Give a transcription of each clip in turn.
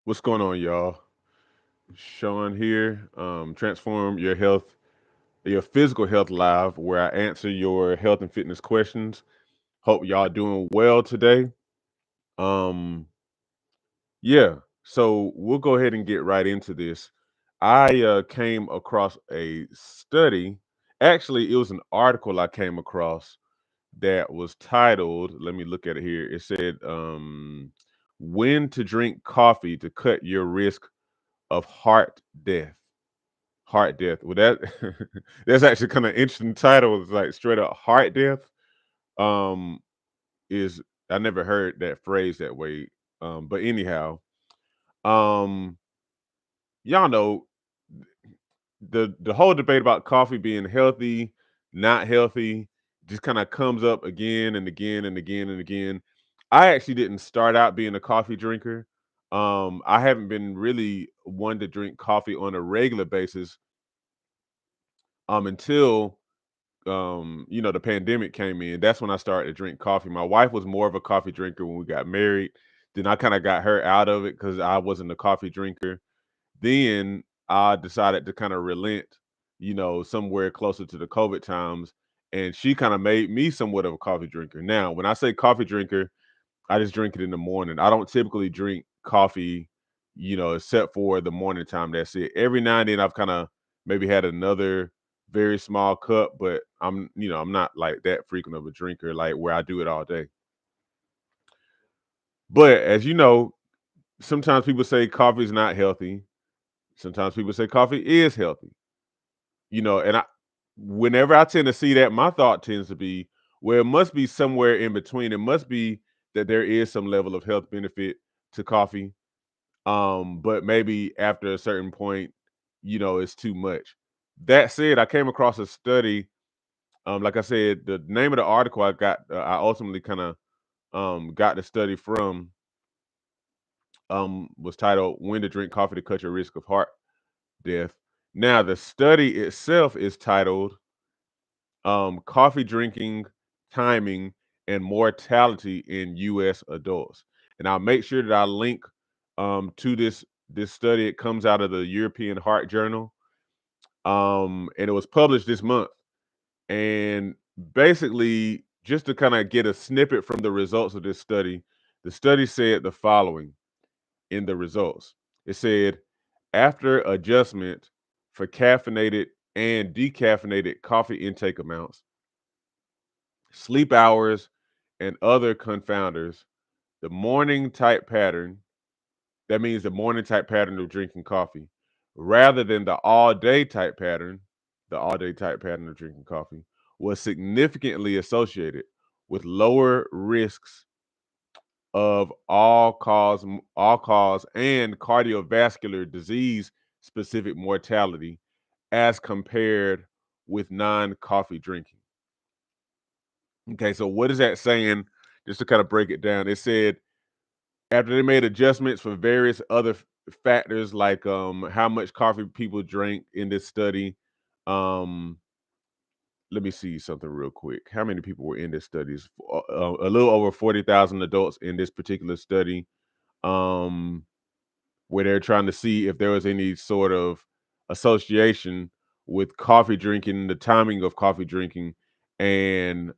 What's going on, y'all? Sean here. Transform your health, your physical health live, where I answer your health and fitness questions. Hope y'all doing well today. Um, yeah. So we'll go ahead and get right into this. I came across a study. Actually, it was an article I came across that was titled. Let me look at it here. It said, "When to drink coffee to cut your risk of heart death." Heart death. Well, that that's actually kind of interesting title. It's like straight up heart death. Um, is I never heard that phrase that way. But anyhow, um, y'all know the whole debate about coffee being healthy, not healthy, just kind of comes up again and again and again and again. I actually didn't start out being a coffee drinker. I haven't been really one to drink coffee on a regular basis until the pandemic came in. That's when I started to drink coffee. My wife was more of a coffee drinker when we got married. Then I kind of got her out of it because I wasn't a coffee drinker. Then I decided to kind of relent, somewhere closer to the COVID times. And she kind of made me somewhat of a coffee drinker. Now, when I say coffee drinker, I just drink it in the morning. I don't typically drink coffee, except for the morning time. That's it. Every now and then I've kind of maybe had another very small cup, but I'm not like that frequent of a drinker, like where I do it all day. But as you know, sometimes people say coffee is not healthy. Sometimes people say coffee is healthy. And whenever I tend to see that, my thought tends to be, well, it must be somewhere in between. It must be that there is some level of health benefit to coffee. But maybe after a certain point, it's too much. That said, I came across a study. Like I said, the name of the article I ultimately kind of got the study from, was titled "When to Drink Coffee to Cut Your Risk of Heart Death." Now, the study itself is titled "Coffee Drinking Timing and Mortality in U.S. Adults," and I'll make sure that I link to this study. It comes out of the European Heart Journal, and it was published this month. And basically, just to kind of get a snippet from the results of this study, the study said the following in the results. It said, after adjustment for caffeinated and decaffeinated coffee intake amounts, sleep hours, and other confounders, the morning type pattern, that means the morning type pattern of drinking coffee, rather than the all day type pattern of drinking coffee, was significantly associated with lower risks of all cause and cardiovascular disease specific mortality as compared with non-coffee drinking. Okay, so what is that saying? Just to kind of break it down, it said after they made adjustments for various other factors like how much coffee people drank in this study. Um, Let me see something real quick. How many people were in this study? A little over 40,000 adults in this particular study, um, where they're trying to see if there was any sort of association with coffee drinking, the timing of coffee drinking, and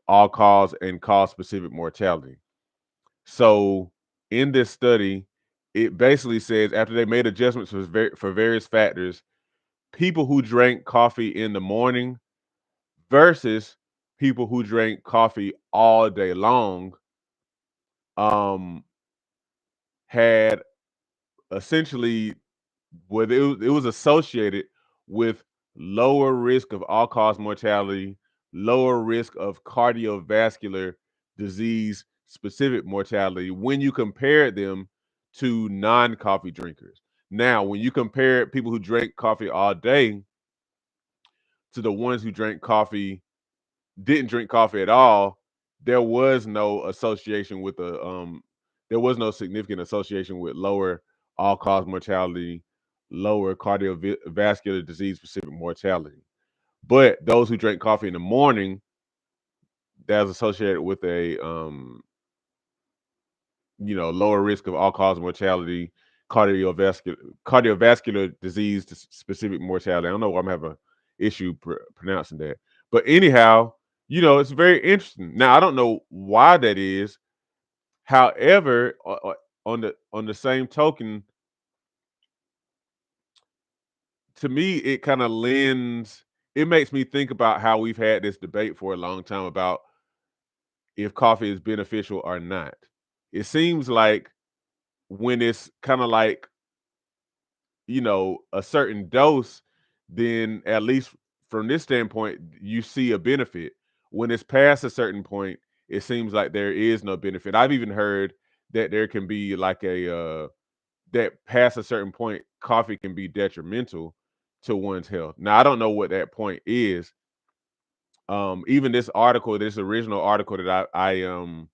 all cause and cause specific mortality. So in this study, it basically says after they made adjustments for various factors, people who drank coffee in the morning versus people who drank coffee all day long, um, had essentially, it was associated with lower risk of all cause mortality, lower risk of cardiovascular disease specific mortality when you compare them to non-coffee drinkers. Now, when you compare people who drank coffee all day to the ones who didn't drink coffee at all, there was no association with there was no significant association with lower all cause mortality, lower cardiovascular disease specific mortality. But those who drank coffee in the morning, that was associated with lower risk of all cause mortality, cardiovascular cardiovascular disease, specific mortality. I don't know why I'm having an issue pronouncing that, but anyhow, it's very interesting. Now I don't know why that is. However, on the same token, to me, it kind of lends. It makes me think about how we've had this debate for a long time about if coffee is beneficial or not. It seems like when it's kind of like a certain dose, then at least from this standpoint, you see a benefit. When it's past a certain point, it seems like there is no benefit. I've even heard that there can be like that past a certain point, coffee can be detrimental to one's health. Now, I don't know what that point is. Even this original article that I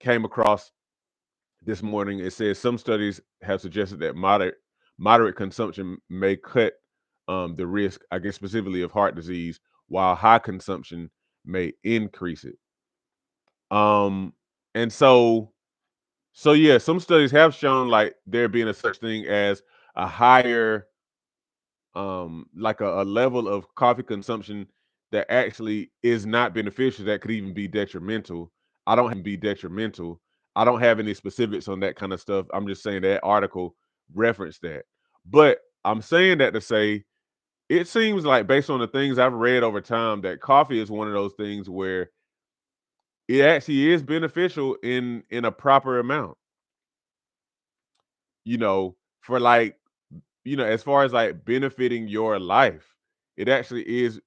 came across this morning, it says some studies have suggested that moderate consumption may cut the risk, I guess specifically of heart disease, while high consumption may increase it. Um, and so yeah, some studies have shown like there being a such thing as a higher like a level of coffee consumption that actually is not beneficial, that could even be detrimental. I don't have any specifics on that kind of stuff. I'm just saying that article referenced that. But I'm saying that to say it seems like based on the things I've read over time that coffee is one of those things where it actually is beneficial in a proper amount. For like as far as like benefiting your life, it actually is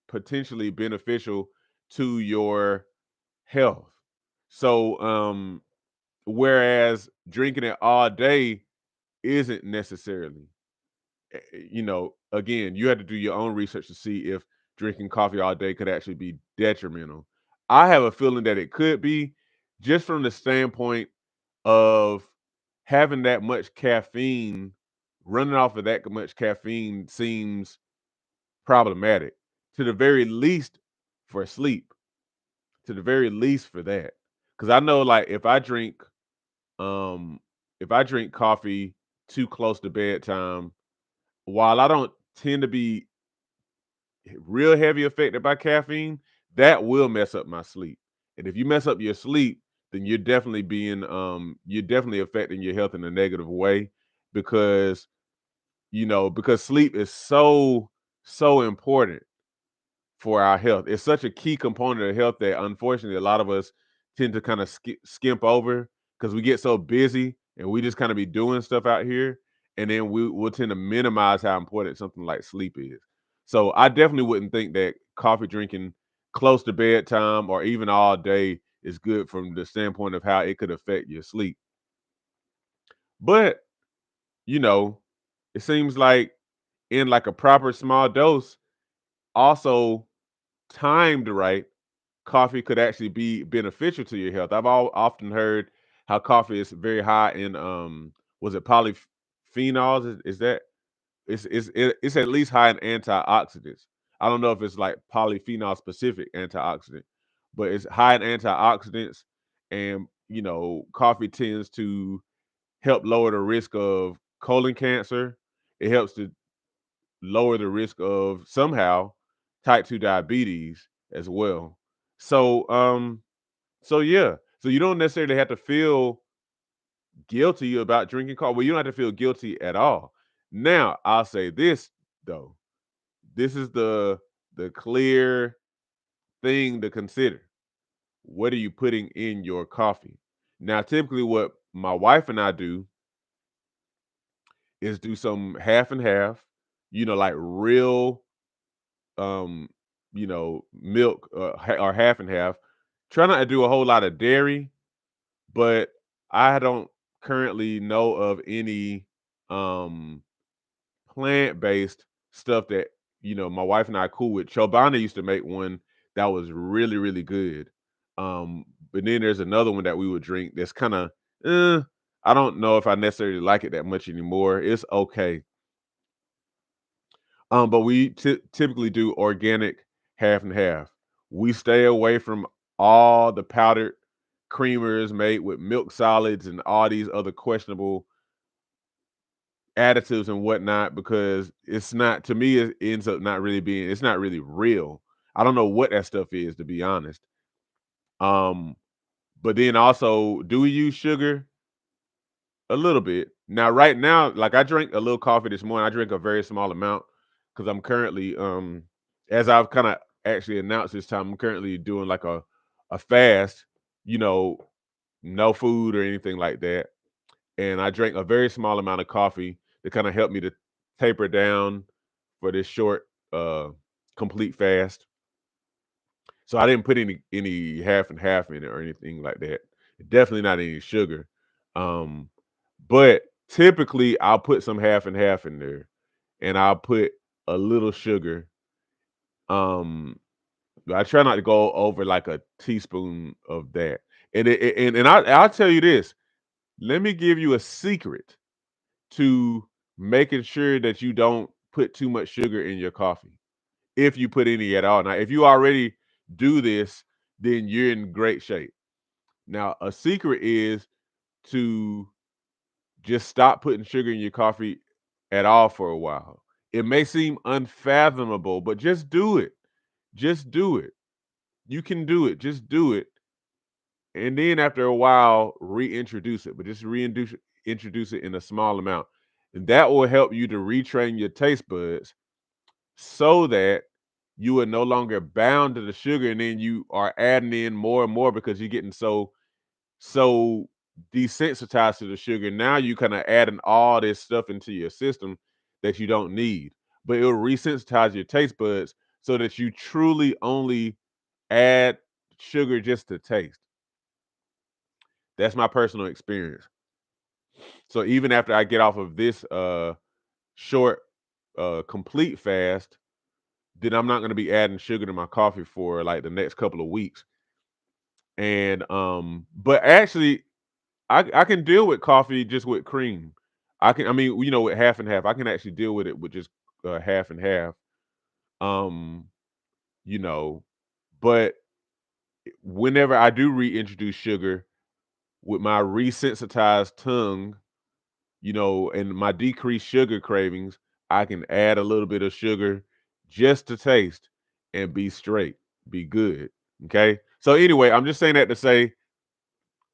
potentially beneficial to your health. So, whereas drinking it all day isn't necessarily, again, you had to do your own research to see if drinking coffee all day could actually be detrimental. I have a feeling that it could be, just from the standpoint of having that much caffeine, running off of that much caffeine seems problematic, to the very least for sleep, to the very least for that. Because I know, like, um, if I drink coffee too close to bedtime, while I don't tend to be real heavy affected by caffeine, that will mess up my sleep. And if you mess up your sleep, then you're definitely affecting your health in a negative way, because because sleep is so important for our health. It's such a key component of health that unfortunately a lot of us tend to kind of skimp over because we get so busy and we just kind of be doing stuff out here, and then we'll tend to minimize how important something like sleep is. So I definitely wouldn't think that coffee drinking close to bedtime or even all day is good from the standpoint of how it could affect your sleep. But you know, it seems like in like a proper small dose, also timed right, coffee could actually be beneficial to your health. Often heard how coffee is very high in was it polyphenols? Is that it's at least high in antioxidants. I don't know if it's like polyphenol specific antioxidant, but it's high in antioxidants, and coffee tends to help lower the risk of colon cancer. It helps to lower the risk of somehow type 2 diabetes as well. So so yeah. So you don't necessarily have to feel guilty about drinking coffee. Well, you don't have to feel guilty at all. Now, I'll say this though. This is the clear thing to consider. What are you putting in your coffee? Now, typically what my wife and I do is do some half and half, like real milk, or half and half. Try not to do a whole lot of dairy, but I don't currently know of any um plant-based stuff that my wife and I are cool with. Chobani used to make one that was really, really good. But then there's another one that we would drink that's kind of I don't know if I necessarily like it that much anymore. It's okay. But we typically do organic half and half. We stay away from all the powdered. creamers made with milk solids and all these other questionable additives and whatnot, because it's not, to me, it ends up not really being, it's not really real. I don't know what that stuff is, to be honest. Um, but then also, do we use sugar? A little bit. Now, right now, like I drank a little coffee this morning. I drink a very small amount because I'm currently, as I've kind of actually announced this time, I'm currently doing like a fast, you know, no food or anything like that. And I drank a very small amount of coffee to kind of help me to taper down for this short complete fast. So I didn't put any half and half in it or anything like that. Definitely not any sugar. Um, but typically I'll put some half and half in there, and I'll put a little sugar. Um, I try not to go over like a teaspoon of that. And I'll tell you this. Let me give you a secret to making sure that you don't put too much sugar in your coffee, if you put any at all. Now, if you already do this, then you're in great shape. Now, a secret is to just stop putting sugar in your coffee at all for a while. It may seem unfathomable, but just do it. Just do it. You can do it. Just do it. And then after a while, reintroduce it, but just reintroduce introduce it in a small amount. And that will help you to retrain your taste buds so that you are no longer bound to the sugar, and then you are adding in more and more because you're getting so desensitized to the sugar. Now you kind of adding all this stuff into your system that you don't need, but it'll resensitize your taste buds so that you truly only add sugar just to taste. That's my personal experience. So even after I get off of this short complete fast, then I'm not going to be adding sugar to my coffee for like the next couple of weeks. And but actually I can deal with coffee just with cream. I mean, with half and half. I can actually deal with it with just half and half. Um, you know, but whenever I do reintroduce sugar with my resensitized tongue, and my decreased sugar cravings, I can add a little bit of sugar just to taste and be straight, be good. Okay. So anyway, I'm just saying that to say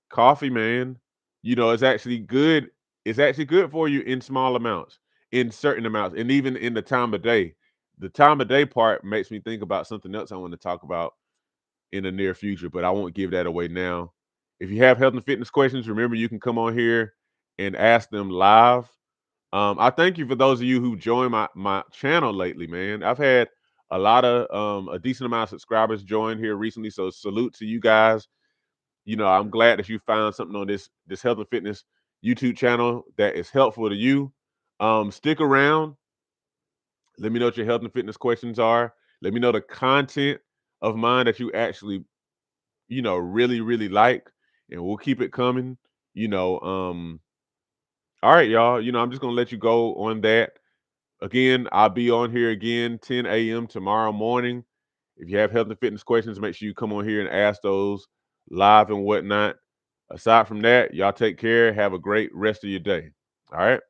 coffee, man, it's actually good. It's actually good for you in small amounts, in certain amounts, and even in the time of day. The time of day part makes me think about something else I want to talk about in the near future, but I won't give that away now. If you have health and fitness questions, remember you can come on here and ask them live. I thank you for those of you who joined my channel lately, man. I've had a decent amount of subscribers join here recently, so salute to you guys. I'm glad that you found something on this health and fitness YouTube channel that is helpful to you. Stick around. Let me know what your health and fitness questions are. Let me know the content of mine that you actually, really, really like, and we'll keep it coming. You know, all right, y'all. I'm just gonna let you go on that. Again, I'll be on here again 10 a.m. tomorrow morning. If you have health and fitness questions, make sure you come on here and ask those live and whatnot. Aside from that, y'all take care. Have a great rest of your day. All right.